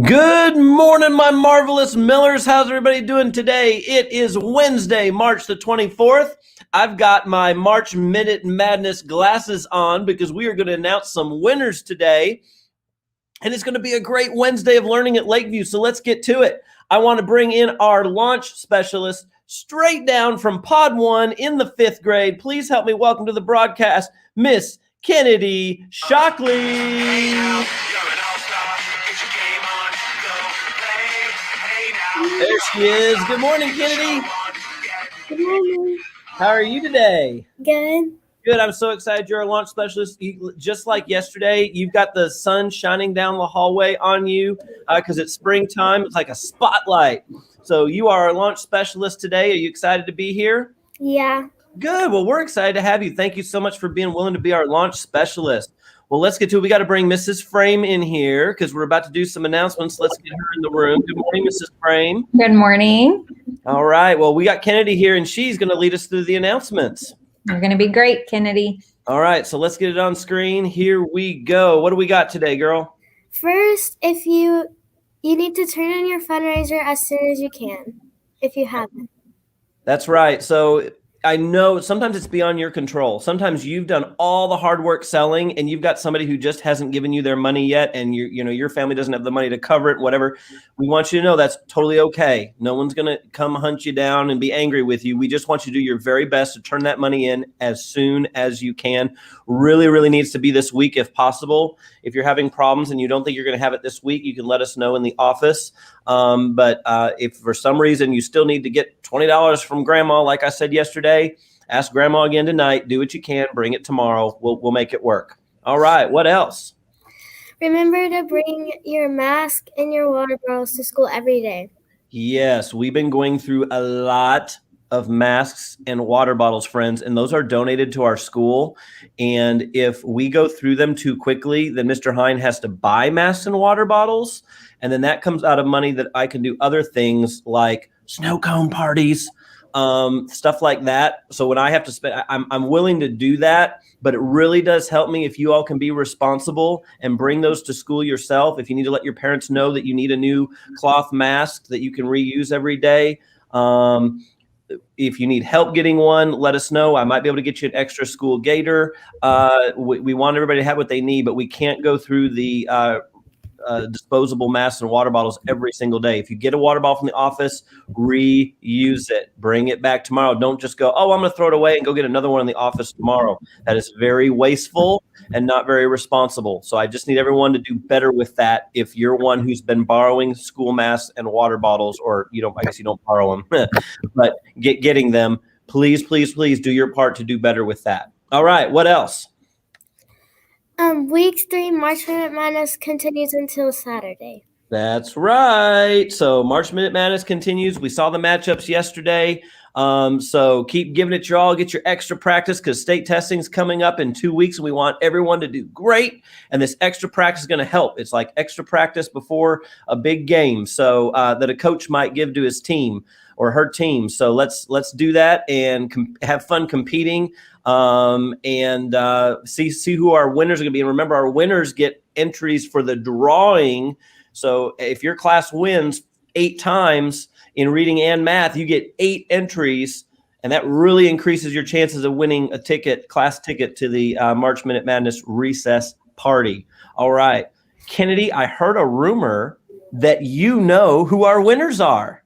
Good morning, my marvelous Millers. How's everybody doing today? It is Wednesday, March the 24th. I've got my March Minute Madness glasses on because we are going to announce some winners today. And it's going to be a great Wednesday of learning at Lakeview. So let's get to it. I want to bring in our launch specialist straight down from Pod 1 in the 5th grade. Please help me welcome to the broadcast, Miss Kennedy Shockley. There she is. Good morning, Kennedy. Good morning. How are you today? Good. Good. I'm so excited you're a launch specialist. Just like yesterday, you've got the sun shining down the hallway on you because it's springtime. It's like a spotlight. So you are a launch specialist today. Are you excited to be here? Yeah. Good. Well, we're excited to have you. Thank you so much for being willing to be our launch specialist. Well, let's get to it. We got to bring Mrs. Frame in here because we're about to do some announcements. Let's get her in the room. Good morning, Mrs. Frame. Good morning. All right. Well, we got Kennedy here, and she's going to lead us through the announcements. You're going to be great, Kennedy. All right. So let's get it on screen. Here we go. What do we got today, girl? First, if you need to turn on your fundraiser as soon as you can, if you haven't. That's right. So I know sometimes it's beyond your control. Sometimes you've done all the hard work selling and you've got somebody who just hasn't given you their money yet. And your family doesn't have the money to cover it, whatever. We want you to know that's totally okay. No one's going to come hunt you down and be angry with you. We just want you to do your very best to turn that money in as soon as you can. Really, really needs to be this week if possible. If you're having problems and you don't think you're going to have it this week, you can let us know in the office. But if for some reason you still need to get $20 from grandma, like I said yesterday, ask grandma again tonight. Do what you can. Bring it tomorrow. We'll make it work. All right. What else? Remember to bring your mask and your water bottles to school every day. Yes, we've been going through a lot of masks and water bottles, friends, and those are donated to our school. And if we go through them too quickly, then Mr. Hine has to buy masks and water bottles. And then that comes out of money that I can do other things like snow cone parties, stuff like that. So when I have to spend, I'm willing to do that, but it really does help me if you all can be responsible and bring those to school yourself. If you need to let your parents know that you need a new cloth mask that you can reuse every day. If you need help getting one, let us know. I might be able to get you an extra school gaiter. We want everybody to have what they need, but we can't go through the disposable masks and water bottles every single day. If you get a water bottle from the office, reuse it. Bring it back tomorrow. Don't just go, oh, I'm going to throw it away and go get another one in the office tomorrow. That is very wasteful and not very responsible. So I just need everyone to do better with that. If you're one who's been borrowing school masks and water bottles, or I guess you don't borrow them, but getting them, please, please, please do your part to do better with that. All right. What else? Week 3 March Minute Madness continues until Saturday. That's right. So March Minute Madness continues. We saw the matchups yesterday. So keep giving it your all. Get your extra practice because state testing is coming up in 2 weeks. And we want everyone to do great. And this extra practice is going to help. It's like extra practice before a big game. So that a coach might give to his team or her team. So let's do that and have fun competing. And see who our winners are going to be. And remember, our winners get entries for the drawing. So if your class wins 8 times in reading and math, you get 8 entries. And that really increases your chances of winning a class ticket to the March Minute Madness recess party. All right. Kennedy, I heard a rumor that you know who our winners are.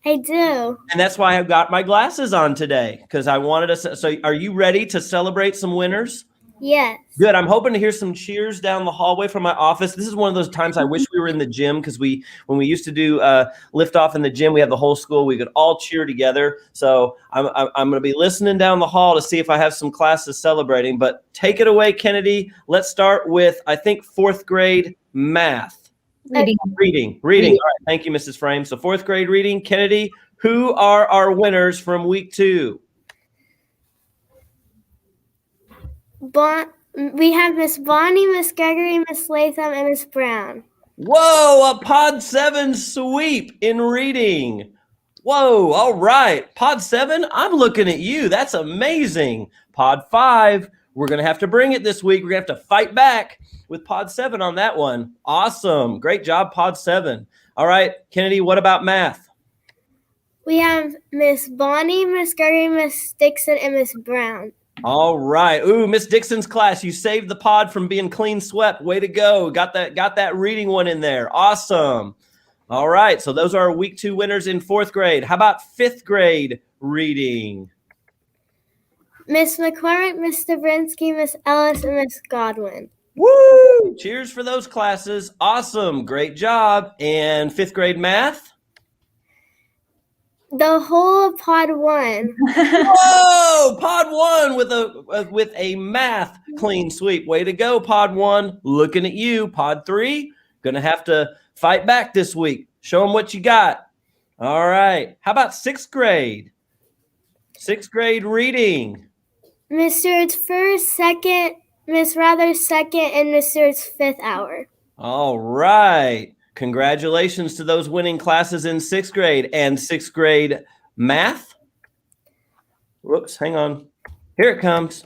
I do. And that's why I've got my glasses on today, because I wanted to. So are you ready to celebrate some winners? Yes. Good. I'm hoping to hear some cheers down the hallway from my office. This is one of those times I wish we were in the gym, because when we used to do liftoff in the gym, we had the whole school. We could all cheer together. So I'm going to be listening down the hall to see if I have some classes celebrating. But take it away, Kennedy. Let's start with, I think, 4th grade math. Reading. All right. Thank you, Mrs. Frame. So 4th grade reading. Kennedy, who are our winners from week 2? We have Miss Bonnie, Miss Gregory, Miss Latham, and Miss Brown. Whoa, a Pod 7 sweep in reading. Whoa, all right. Pod 7, I'm looking at you. That's amazing. Pod 5, We're going to have to bring it this week. We're going to have to fight back with Pod 7 on that one. Awesome. Great job, Pod 7. All right, Kennedy, what about math? We have Miss Bonnie, Miss Gertie, Miss Dixon, and Miss Brown. All right. Ooh, Miss Dixon's class, you saved the pod from being clean swept. Way to go. Got that reading one in there. Awesome. All right. So those are our week 2 winners in 4th grade. How about 5th grade reading? Miss McCormick, Miss Dabrinsky, Miss Ellis, and Miss Godwin. Woo! Cheers for those classes. Awesome. Great job. And 5th grade math? The whole of Pod 1. Whoa! Pod 1 with a math clean sweep. Way to go, Pod 1. Looking at you. Pod 3, gonna have to fight back this week. Show them what you got. All right. How about 6th grade? 6th grade reading. Miss Stewart's first, second, Miss Rather's second, and Miss Stewart's 5th hour. All right. Congratulations to those winning classes in 6th grade and 6th grade math. Whoops, hang on. Here it comes.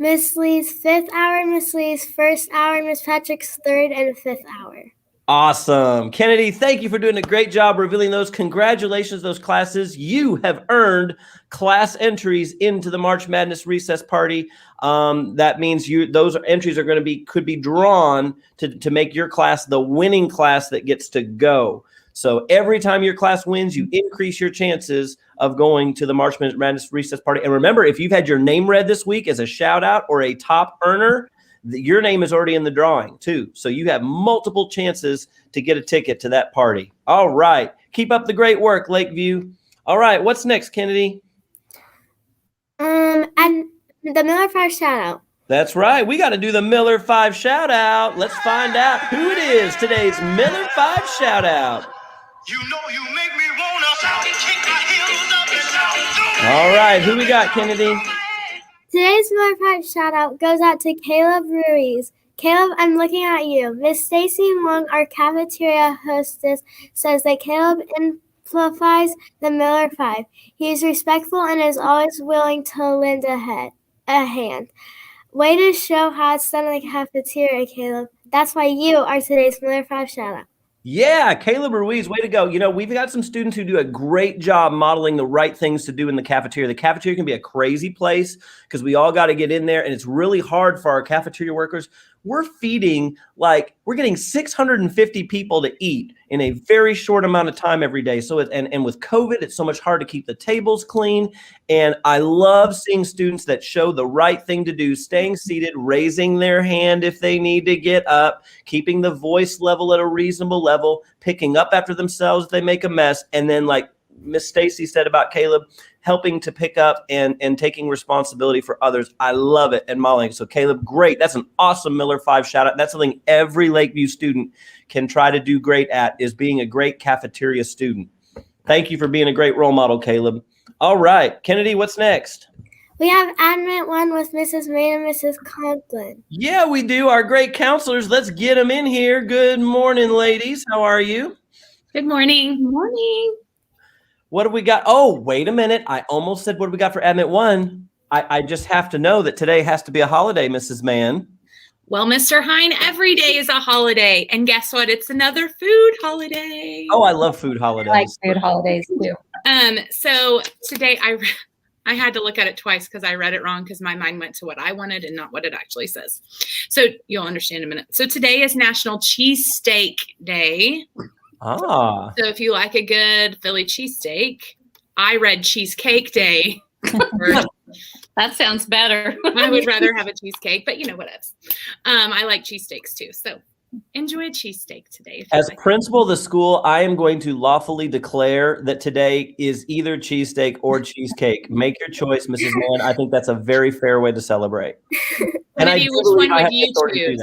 Miss Lee's 5th hour, Miss Lee's 1st hour, Miss Patrick's 3rd and 5th hour. Awesome. Kennedy, thank you for doing a great job revealing those. Congratulations, those classes. You have earned class entries into the March Madness Recess Party. That means those entries are going to could be drawn to make your class the winning class that gets to go. So every time your class wins, you increase your chances of going to the March Madness Recess Party. And remember, if you've had your name read this week as a shout out or a top earner, your name is already in the drawing too. So you have multiple chances to get a ticket to that party. All right. Keep up the great work, Lakeview. All right. What's next, Kennedy? And the Miller 5 shout out. That's right. We got to do the Miller 5 shout out. Let's find out who it is. Today's Miller 5 shout out. You know you make me wanna shout and kick my heels up and shout. All right. Who we got, Kennedy? Today's Miller 5 shout out goes out to Caleb Ruiz. Caleb, I'm looking at you. Miss Stacy Long, our cafeteria hostess, says that Caleb amplifies the Miller 5. He is respectful and is always willing to lend a hand. Way to show how it's done in the cafeteria, Caleb. That's why you are today's Miller 5 shout out. Yeah, Caleb Ruiz, way to go. You know, we've got some students who do a great job modeling the right things to do in the cafeteria. The cafeteria can be a crazy place because we all got to get in there, and it's really hard for our cafeteria workers. We're getting 650 people to eat in a very short amount of time every day. So, and with COVID, it's so much hard to keep the tables clean. And I love seeing students that show the right thing to do, staying seated, raising their hand if they need to get up, keeping the voice level at a reasonable level, picking up after themselves if they make a mess, and then like Miss Stacy said about Caleb, helping to pick up and taking responsibility for others. I love it and modeling. So Caleb, great. That's an awesome Miller 5 shout out. That's something every Lakeview student can try to do great at, is being a great cafeteria student. Thank you for being a great role model, Caleb. All right, Kennedy, what's next? We have Admit 1 with Mrs. May and Mrs. Conklin. Yeah, we do. Our great counselors. Let's get them in here. Good morning, ladies. How are you? Good morning. Good morning. What do we got? Oh, wait a minute. I almost said what do we got for Admit 1. I just have to know that today has to be a holiday, Mrs. Mann. Well, Mr. Hine, every day is a holiday. And guess what? It's another food holiday. Oh, I love food holidays. I like food holidays too. So today I had to look at it twice because I read it wrong because my mind went to what I wanted and not what it actually says. So you'll understand in a minute. So today is National Cheesesteak Day. Ah. So if you like a good Philly cheesesteak, I read Cheesecake Day. That sounds better. I would rather have a cheesecake, but you know what else? I like cheesesteaks too. So enjoy a cheesesteak today. As principal of the school, I am going to lawfully declare that today is either cheesesteak or cheesecake. Make your choice, Mrs. Mann. I think that's a very fair way to celebrate. And Maybe which one would you choose?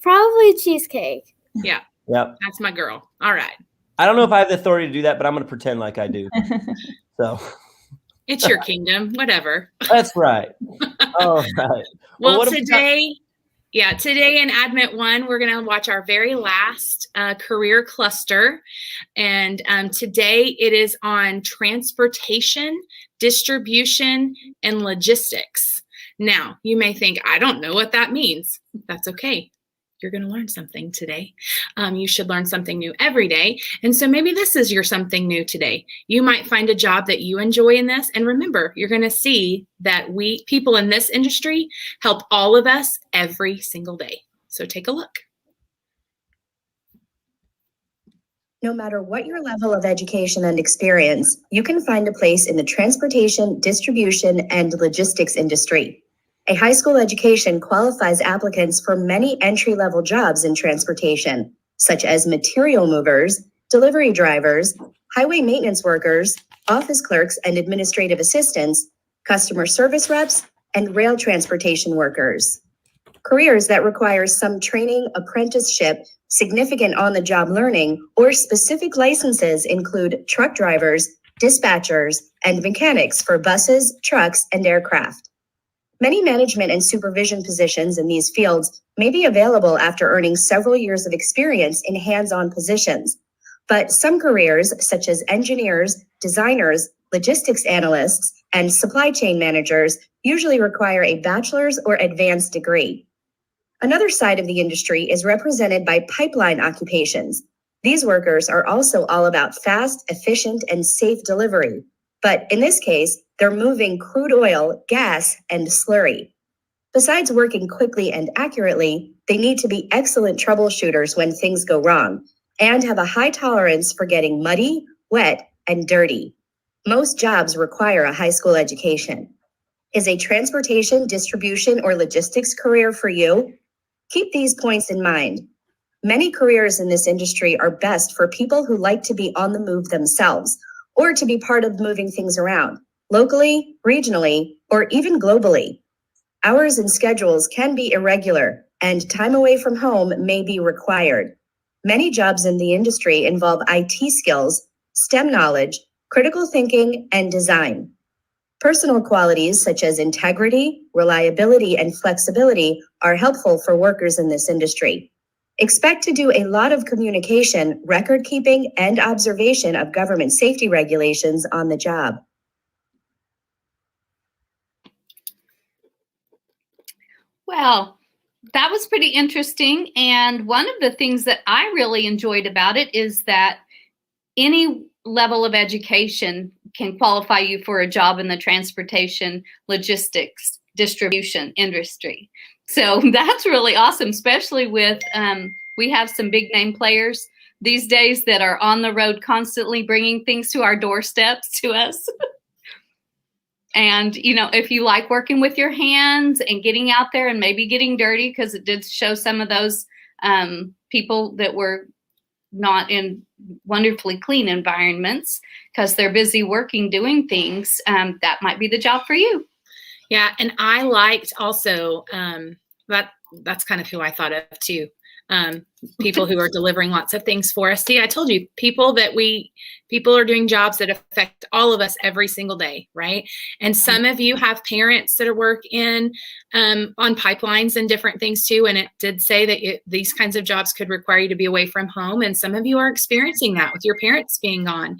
Probably cheesecake. Yeah. Yep. That's my girl. All right. I don't know if I have the authority to do that, but I'm going to pretend like I do. So it's your kingdom, whatever. That's right. All right. Well, today in Admit 1, we're going to watch our very last career cluster. And today it is on transportation, distribution, and logistics. Now, you may think, I don't know what that means. That's okay. You're going to learn something today. You should learn something new every day. And so maybe this is your something new today. You might find a job that you enjoy in this. And remember, you're going to see that people in this industry help all of us every single day. So take a look. No matter what your level of education and experience, you can find a place in the transportation, distribution, and logistics industry. A high school education qualifies applicants for many entry-level jobs in transportation, such as material movers, delivery drivers, highway maintenance workers, office clerks and administrative assistants, customer service reps, and rail transportation workers. Careers that require some training, apprenticeship, significant on-the-job learning, or specific licenses include truck drivers, dispatchers, and mechanics for buses, trucks, and aircraft. Many management and supervision positions in these fields may be available after earning several years of experience in hands-on positions, but some careers, such as engineers, designers, logistics analysts, and supply chain managers, usually require a bachelor's or advanced degree. Another side of the industry is represented by pipeline occupations. These workers are also all about fast, efficient, and safe delivery, but in this case, they're moving crude oil, gas, and slurry. Besides working quickly and accurately, they need to be excellent troubleshooters when things go wrong and have a high tolerance for getting muddy, wet, and dirty. Most jobs require a high school education. Is a transportation, distribution, or logistics career for you? Keep these points in mind. Many careers in this industry are best for people who like to be on the move themselves or to be part of moving things around, locally, regionally, or even globally. Hours and schedules can be irregular, and time away from home may be required. Many jobs in the industry involve IT skills, STEM knowledge, critical thinking, and design. Personal qualities such as integrity, reliability, and flexibility are helpful for workers in this industry. Expect to do a lot of communication, record keeping, and observation of government safety regulations on the job. Well, that was pretty interesting. And one of the things that I really enjoyed about it is that any level of education can qualify you for a job in the transportation, logistics, distribution industry. So that's really awesome, especially with, we have some big name players these days that are on the road constantly bringing things to our doorsteps to us. And, you know, if you like working with your hands and getting out there and maybe getting dirty, because it did show some of those people that were not in wonderfully clean environments because they're busy working, doing things, that might be the job for you. Yeah. And I liked also that's kind of who I thought of too. People who are delivering lots of things for us. See, I told you, people are doing jobs that affect all of us every single day, right? And some of you have parents that work on pipelines and different things too. And it did say that these kinds of jobs could require you to be away from home. And some of you are experiencing that with your parents being gone.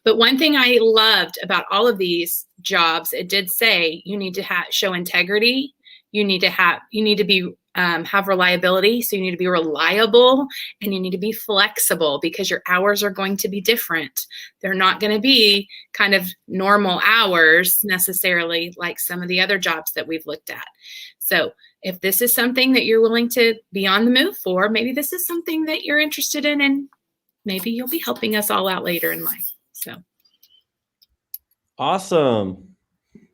But one thing I loved about all of these jobs, it did say you need to show integrity. You need to be have reliability. So you need to be reliable and you need to be flexible because your hours are going to be different. They're not going to be kind of normal hours necessarily like some of the other jobs that we've looked at. So if this is something that you're willing to be on the move for, maybe this is something that you're interested in and maybe you'll be helping us all out later in life. So. Awesome.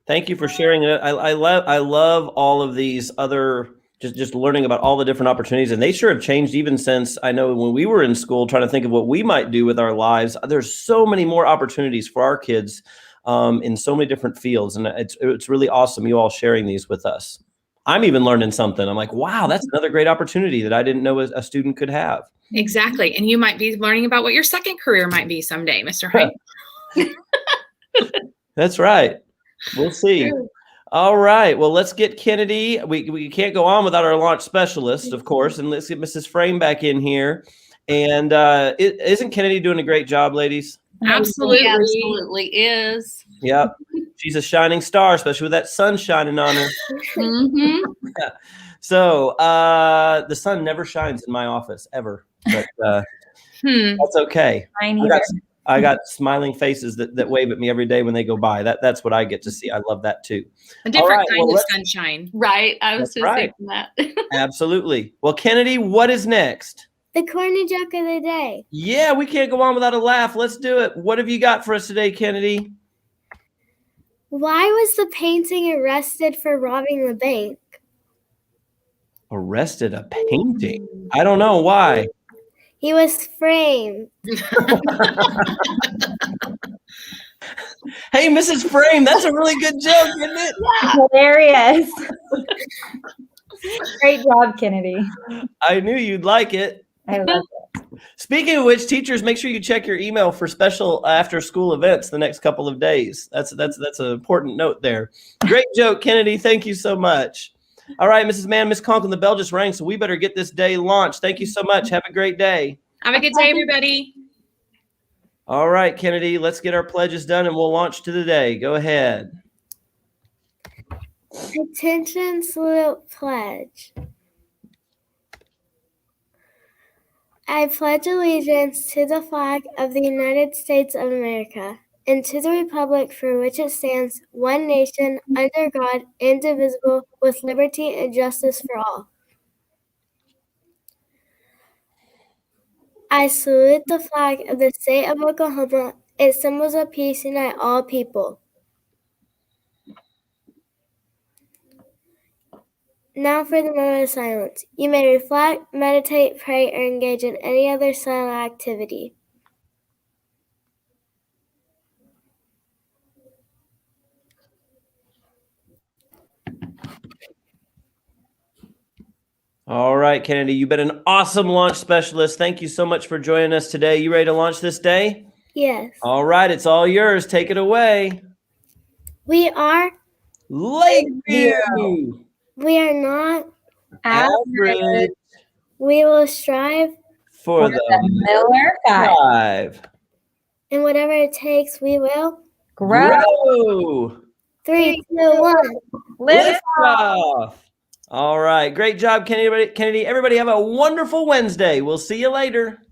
Thank you for sharing it. I love all of these other just learning about all the different opportunities, and they sure have changed even since I know when we were in school trying to think of what we might do with our lives. There's so many more opportunities for our kids in so many different fields, and it's really awesome you all sharing these with us. I'm even learning something. I'm like, wow, that's another great opportunity that I didn't know a student could have. Exactly, and you might be learning about what your second career might be someday, Mr. Hyde. That's right. We'll see. All right. Well, let's get Kennedy. We can't go on without our launch specialist, of course. And let's get Mrs. Frame back in here. And isn't Kennedy doing a great job, ladies? Absolutely. She absolutely is. Yep. She's a shining star, especially with that sun shining on her. Hmm. So the sun never shines in my office ever, but that's okay. Mine either. I got smiling faces that wave at me every day when they go by. That's what I get to see. I love that too. A different right, kind well, of sunshine. Right. I was That's just right. thinking that. Absolutely. Well, Kennedy, what is next? The corny joke of the day. Yeah, we can't go on without a laugh. Let's do it. What have you got for us today, Kennedy? Why was the painting arrested for robbing the bank? Arrested a painting. I don't know why. He was framed. Hey, Mrs. Frame, that's a really good joke, isn't it? Hilarious. Great job, Kennedy. I knew you'd like it. I love it. Speaking of which, teachers, make sure you check your email for special after-school events the next couple of days. That's an important note there. Great joke, Kennedy. Thank you so much. All right, Mrs. Mann, Miss Conklin, the bell just rang, so we better get this day launched. Thank you so much. Have a great day. Have a good day, everybody. All right, Kennedy, let's get our pledges done and we'll launch to the day. Go ahead. Attention, salute, pledge. I pledge allegiance to the flag of the United States of America and to the republic for which it stands, one nation, under God, indivisible, with liberty and justice for all. I salute the flag of the state of Oklahoma. Its symbols of peace unite all people. Now for the moment of silence. You may reflect, meditate, pray, or engage in any other silent activity. All right, Kennedy, you've been an awesome launch specialist. Thank you so much for joining us today. You ready to launch this day? Yes. All right, it's all yours. Take it away. We are Lakeview. We are not. Average We will strive. for The the Miller Five. 5. And whatever it takes, we will. Grow. 3, 2, 1. Lift Off. All right. Great job, Kennedy. Everybody have a wonderful Wednesday. We'll see you later.